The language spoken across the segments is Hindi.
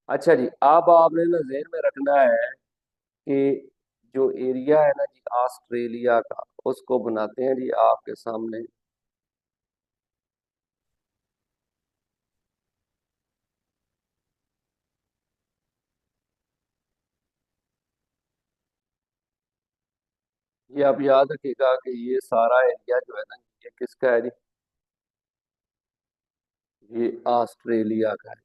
अच्छा जी, अब आपने ना ज़हन में रखना है कि जो एरिया है ना जी ऑस्ट्रेलिया का, उसको बनाते हैं जी आपके सामने। ये आप याद रखिएगा कि ये सारा एरिया जो है ना, ये किसका है जी? ये ऑस्ट्रेलिया का है।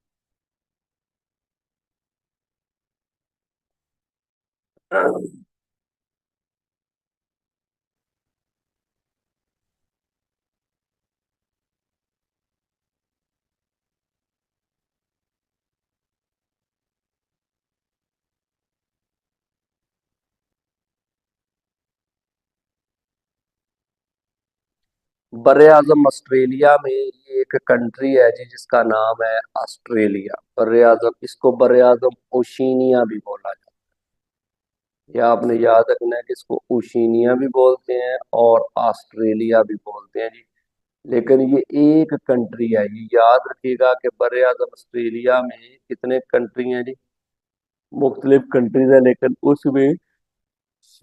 बर आजम ऑस्ट्रेलिया में ये एक कंट्री है जी जिसका नाम है ऑस्ट्रेलिया। बर आजम, इसको बर आजम ओशिनिया भी बोला जाता है। या आपने याद रखना है कि इसको ओशिनिया भी बोलते हैं और ऑस्ट्रेलिया भी बोलते हैं जी। लेकिन ये एक कंट्री है, ये याद रखिएगा कि बर आजम ऑस्ट्रेलिया में कितने कंट्री हैं जी? मुख्तलिफ कंट्रीज है, लेकिन उसमें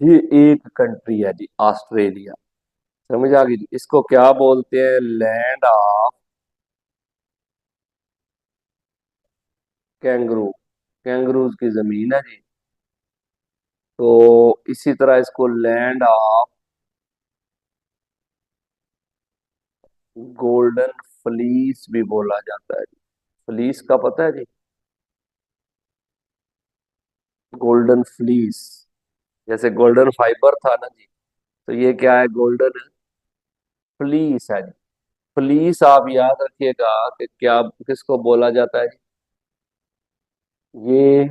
ये एक कंट्री है जी ऑस्ट्रेलिया। समझ आ गई जी? इसको क्या बोलते हैं? Land of kangaroo. कैंगरूज की जमीन है जी। तो इसी तरह इसको लैंड ऑफ गोल्डन फ्लीस भी बोला जाता है जी। फ्लीस का पता है जी? गोल्डन फ्लीस, जैसे गोल्डन फाइबर था ना जी, तो ये क्या है? गोल्डन फ्लीस है जी। फ्लीस आप याद रखिएगा कि क्या किसको बोला जाता है जी? ये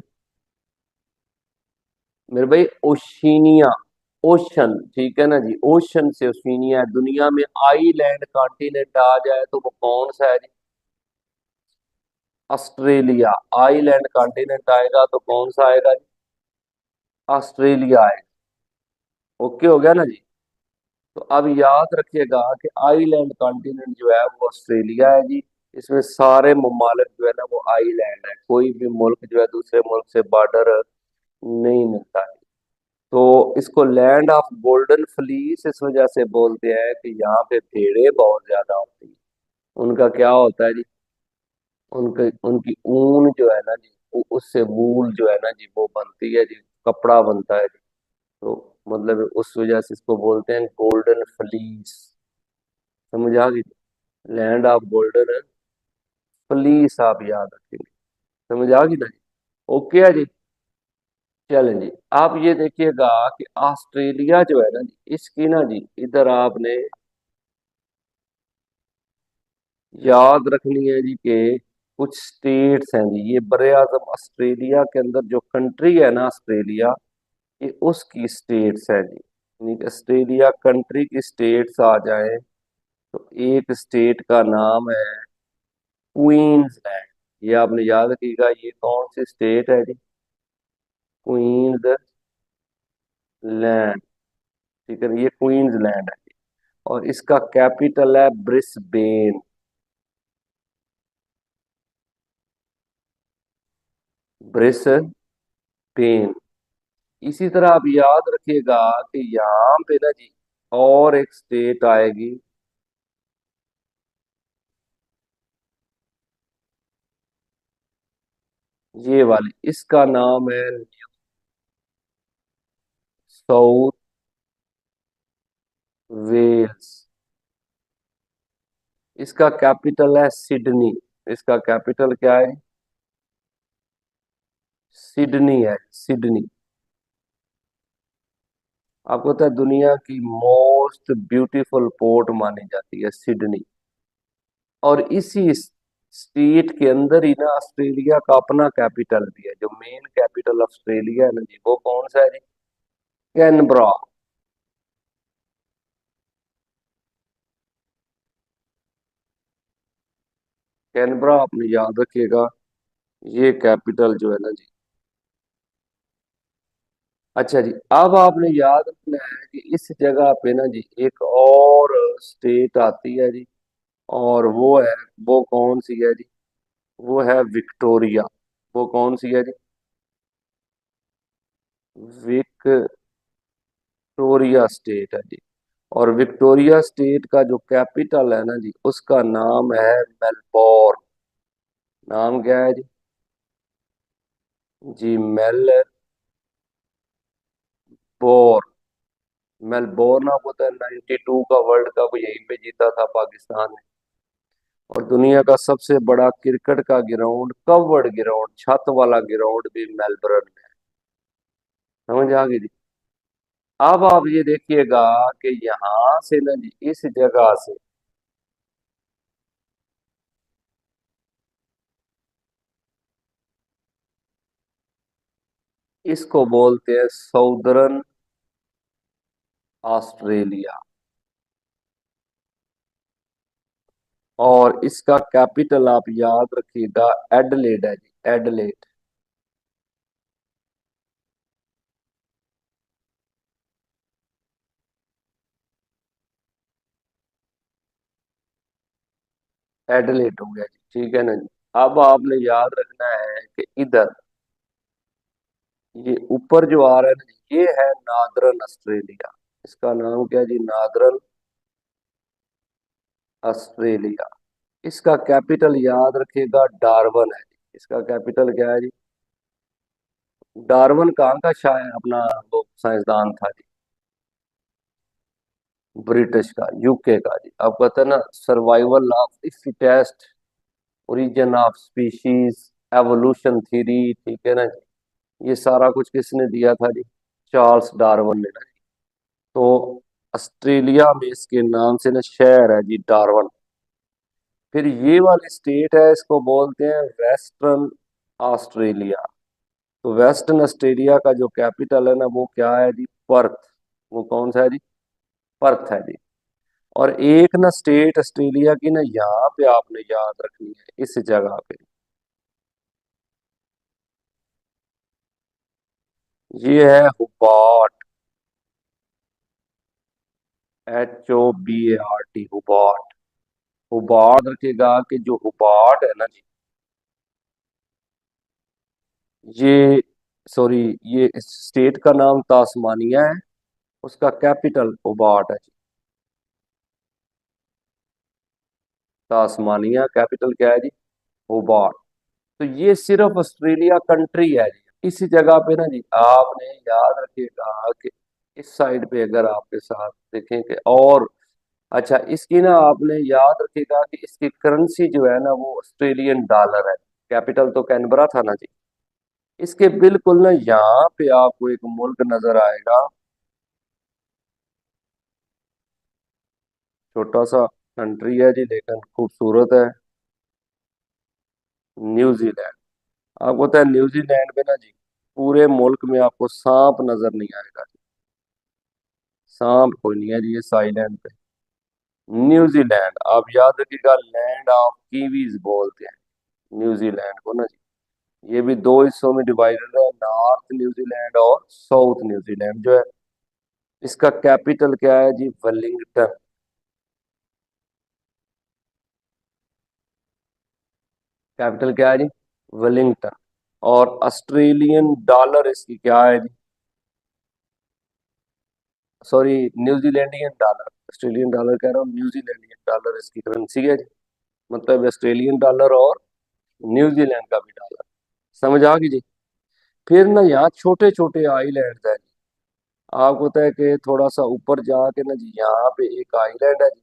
मेरे भाई ओशिनिया, ओशन, ठीक है ना जी? ओशन से ओशिनिया। दुनिया में आईलैंड कॉन्टिनेंट आ जाए तो वो कौन सा है जी? ऑस्ट्रेलिया। आइलैंड कॉन्टिनेंट आएगा तो कौन सा आएगा जी? ऑस्ट्रेलिया आएगा। ओके हो गया ना जी? तो अब याद रखिएगा कि आइलैंड कॉन्टिनेंट जो है वो ऑस्ट्रेलिया है जी। इसमें सारे ममालिक जो है ना वो आइलैंड है, कोई भी मुल्क जो है दूसरे मुल्क से बॉर्डर नहीं मिलता है। तो इसको लैंड ऑफ गोल्डन फ्लीस इस वजह से बोलते हैं कि यहाँ पे भेड़ें बहुत ज्यादा होती हैं। उनका क्या होता है जी? उनके उनकी ऊन जो है ना जी, उससे वूल जो है ना जी वो बनती है जी, कपड़ा बनता है जी। तो मतलब उस वजह से इसको बोलते हैं गोल्डन फ्लीस। समझ आ गई? लैंड ऑफ गोल्डन फ्लीस आप याद रखेंगे। समझ आ गई ना जी? ओके है जी? चलें जी। आप ये देखिएगा कि ऑस्ट्रेलिया जो है ना जी, इसकी ना जी इधर आपने याद रखनी है जी कि कुछ स्टेट्स हैं जी। ये बड़े आजम ऑस्ट्रेलिया के अंदर जो कंट्री है ना ऑस्ट्रेलिया, ये उसकी स्टेट्स है जी। यानी कि ऑस्ट्रेलिया कंट्री की स्टेट्स आ जाए तो एक स्टेट का नाम है क्वींसलैंड। ये आपने याद रखिएगा, ये कौन सी स्टेट है जी? क्वींसलैंड। ठीक है, ये क्वींसलैंड है जी। और इसका कैपिटल है ब्रिस्बेन। ब्रिस्बेन। इसी तरह आप याद रखिएगा कि यहाँ पे ना जी और एक स्टेट आएगी, ये वाली। इसका नाम है साउथ वेल्स। इसका कैपिटल है सिडनी। इसका कैपिटल क्या है? सिडनी है, सिडनी। आपको पता है दुनिया की मोस्ट ब्यूटीफुल पोर्ट मानी जाती है सिडनी। और इसी स्टेट के अंदर ही ना ऑस्ट्रेलिया का अपना कैपिटल भी है। जो मेन कैपिटल ऑस्ट्रेलिया है ना जी, वो कौन सा है जी? कैनबरा। कैनबरा आपने याद रखिएगा, ये कैपिटल जो है ना जी। अच्छा जी, अब आपने याद रखना है कि इस जगह पे ना जी एक और स्टेट आती है जी। और वो है, वो कौन सी है जी? वो है विक्टोरिया। वो कौन सी है जी? विक्टोरिया स्टेट है जी। और विक्टोरिया स्टेट का जो कैपिटल है ना जी, उसका नाम है मेलबोर्न। नाम क्या है जी? जी मेलबोर्न। मेलबोर्न, आपको पता है 92 का वर्ल्ड कप यहीं पे जीता था पाकिस्तान ने। और दुनिया का सबसे बड़ा क्रिकेट का ग्राउंड, कवर्ड ग्राउंड, छत वाला ग्राउंड भी मेलबर्न में है। समझ आ गई जी। अब आप ये देखिएगा कि यहाँ से ना जी, इस जगह से, इसको बोलते हैं साउदर्न ऑस्ट्रेलिया। और इसका कैपिटल आप याद रखिएगा, एडलेड है जी, एडलेड। एडलेड हो गया जी, ठीक है ना जी। अब आपने याद रखना है कि इधर ये ऊपर जो आ रहा है ना जी, ये है नादरन ऑस्ट्रेलिया। इसका नाम क्या है जी? Northern Australia. इसका कैपिटल याद रखिएगा, डार्बन है जी। इसका कैपिटल क्या है जी? डार्बन कहाँ का शायद अपना वो साइंसदान था जी? ब्रिटिश का, यूके का जी। अब कहते हैं ना, survival of the fittest, origin of species, evolution theory, ठीक है ना जी। ये सारा कुछ किसने दिया था जी? चार्ल्स डार्विन ने ना जी। तो ऑस्ट्रेलिया में इसके नाम से ना शहर है जी, डार्विन। फिर ये वाली स्टेट है, इसको बोलते हैं वेस्टर्न ऑस्ट्रेलिया। तो वेस्टर्न ऑस्ट्रेलिया का जो कैपिटल है ना, वो क्या है जी? पर्थ। वो कौन सा है जी? पर्थ है जी। और एक ना स्टेट ऑस्ट्रेलिया की ना यहाँ पे आपने याद रखनी है, इस जगह पे। ये है हुबार्ट। HOBART, Hubbard. हुबार्ट रखिएगा कि जो हुबार्ट है ना जी, ये, सॉरी, ये इस स्टेट का नाम तास्मानिया है। उसका कैपिटल हुबार्ट है जी। तास्मानिया कैपिटल क्या है जी? हुबार्ट। तो ये सिर्फ ऑस्ट्रेलिया कंट्री है जी। इसी जगह पे ना जी आपने याद रखिएगा कि इस साइड पे अगर आपके साथ देखें कि, और अच्छा, इसकी ना आपने याद रखिएगा कि इसकी करेंसी जो है ना, वो ऑस्ट्रेलियन डॉलर है। कैपिटल तो कैनबरा था ना जी। इसके बिल्कुल ना यहाँ पे आपको एक मुल्क नजर आएगा, छोटा सा कंट्री है जी लेकिन खूबसूरत है, न्यूजीलैंड। आपको पता है न्यूजीलैंड में ना जी, पूरे मुल्क में आपको सांप नजर नहीं आएगा जी। सांप कोई नहीं है जी इस आइलैंड पे। न्यूजीलैंड, आप याद रखिएगा, लैंड ऑफ कीवीज बोलते हैं न्यूजीलैंड को ना जी। ये भी दो हिस्सों में डिवाइडेड है, नॉर्थ न्यूजीलैंड और साउथ न्यूजीलैंड जो है। इसका कैपिटल क्या है जी? वेलिंगटन। कैपिटल क्या है जी? वेलिंगटन। और ऑस्ट्रेलियन डॉलर इसकी क्या है जी? Sorry, New Zealandian dollar. Australian dollar कह रहा हूँ, न्यूजीलैंडियन डॉलर इसकी करेंसी है जी। मतलब ऑस्ट्रेलियन डॉलर और न्यूजीलैंड का भी डॉलर। समझ आ गई जी। फिर ना यहाँ छोटे छोटे आइलैंड है जी। आपको पता है कि थोड़ा सा ऊपर जाके ना जी, यहाँ पे एक आइलैंड है जी,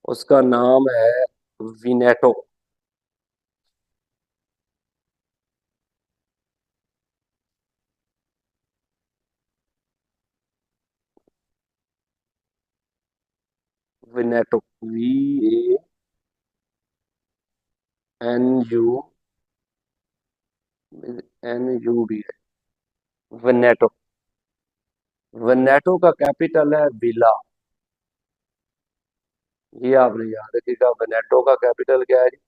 उसका नाम है विनेटो। विनेटो, VANU, NUB है, विनेटो। विनेटो का कैपिटल है विला। ये आपने याद रखिएगा, विनेटो का कैपिटल क्या है जी?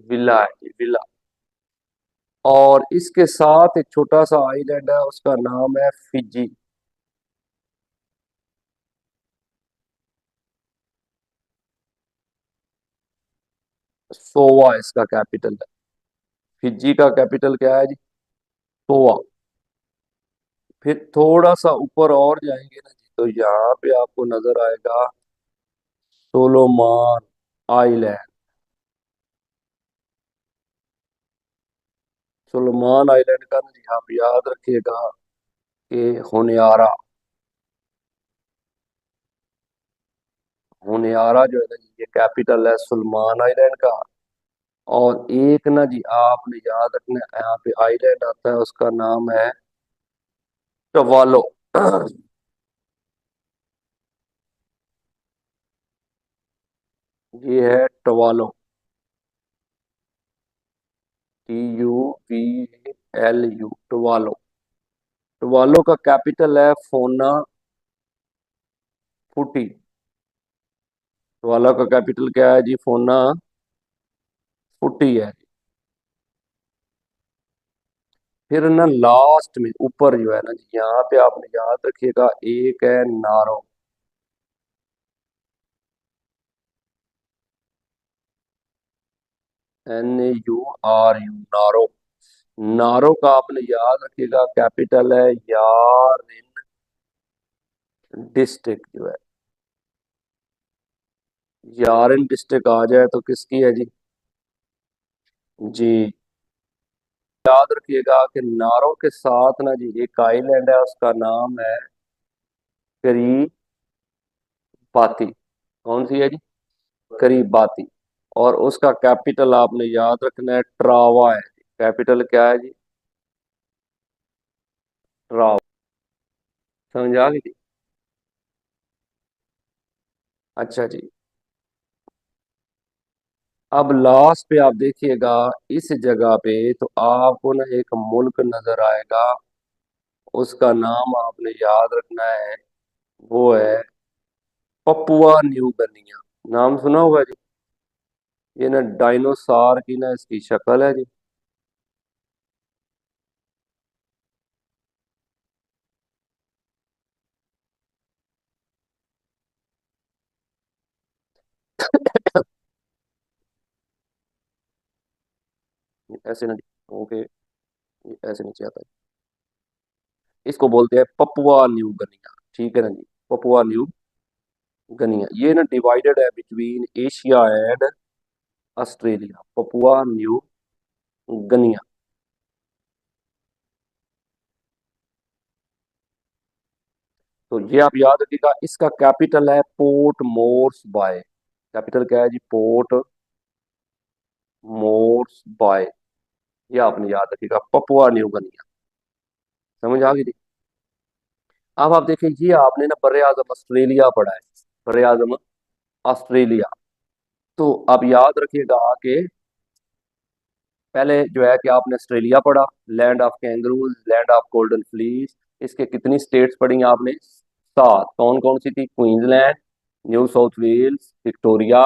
विला है जी, विला। और इसके साथ एक छोटा सा आइलैंड है, उसका नाम है फिजी। सोवा इसका कैपिटल है। फिजी का कैपिटल क्या है जी? सोवा। फिर थोड़ा सा ऊपर और जाएंगे ना जी, तो यहाँ पे आपको नजर आएगा सोलोमान आइलैंड। सोलोमान आइलैंड का ना जी आप याद रखिएगा कि होनियारा। होनियारा जो है ना जी, ये कैपिटल है सुलेमान आइलैंड का। और एक ना जी आपने याद रखना है, यहाँ पे आइलैंड आता है, उसका नाम है टवालो। ये है टवालो। TUVALU टवालो। टवालो का कैपिटल है फोना फुटी। टवालो का कैपिटल क्या है जी? फोना फुटी है। फिर ना लास्ट में ऊपर जो है ना जी, यहाँ पे आपने याद रखिएगा एक है नारो। NAURU नारो। नारो का आपने याद रखिएगा कैपिटल है यारिन डिस्ट्रिक्ट जो है। यारिन डिस्ट्रिक्ट आ जाए तो किसकी है जी? जी। याद रखिएगा कि नारो के साथ ना जी एक आइलैंड है, उसका नाम है करीबाती। कौन सी है जी? करीबाती। और उसका कैपिटल आपने याद रखना है ट्रावा है। कैपिटल क्या है जी? ट्रावा। समझ आ गई? अच्छा जी। अब लास्ट पे आप देखिएगा इस जगह पे तो आपको ना एक मुल्क नजर आएगा, उसका नाम आपने याद रखना है, वो है पपुआ न्यू गिनिया। नाम सुना होगा जी। ये ना डायनासोर की ना इसकी शक्ल है जी। ऐसे ना जी। ओके, ये ऐसे नीचे आता है। इसको बोलते हैं पपुआ न्यू गिनिया। ठीक है ना जी? पपुआ न्यू गिनिया ये ना डिवाइडेड है between Asia and Australia. Papua new Guinea. तो ये आप याद रखिएगा, इसका कैपिटल है पोर्ट मोर्स बाय। कैपिटल क्या है जी? Port Morse bye. ये आपने याद रखिएगा पपुआ न्यू गिनिया। समझ आ गई थी? अब आप देखें, ये आपने ना बर्रे आजम ऑस्ट्रेलिया पढ़ा है। बर्रे आजम ऑस्ट्रेलिया। तो आप याद रखिएगा कि पहले जो है कि आपने ऑस्ट्रेलिया पढ़ा, land of kangaroos, land of golden fleece. इसके कितनी स्टेट्स पढ़ी आपने? सात। कौन कौन सी थी? Queensland, New South Wales, Victoria,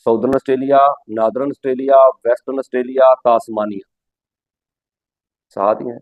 Southern Australia, Northern Australia, Western Australia, Tasmania. सात ही हैं।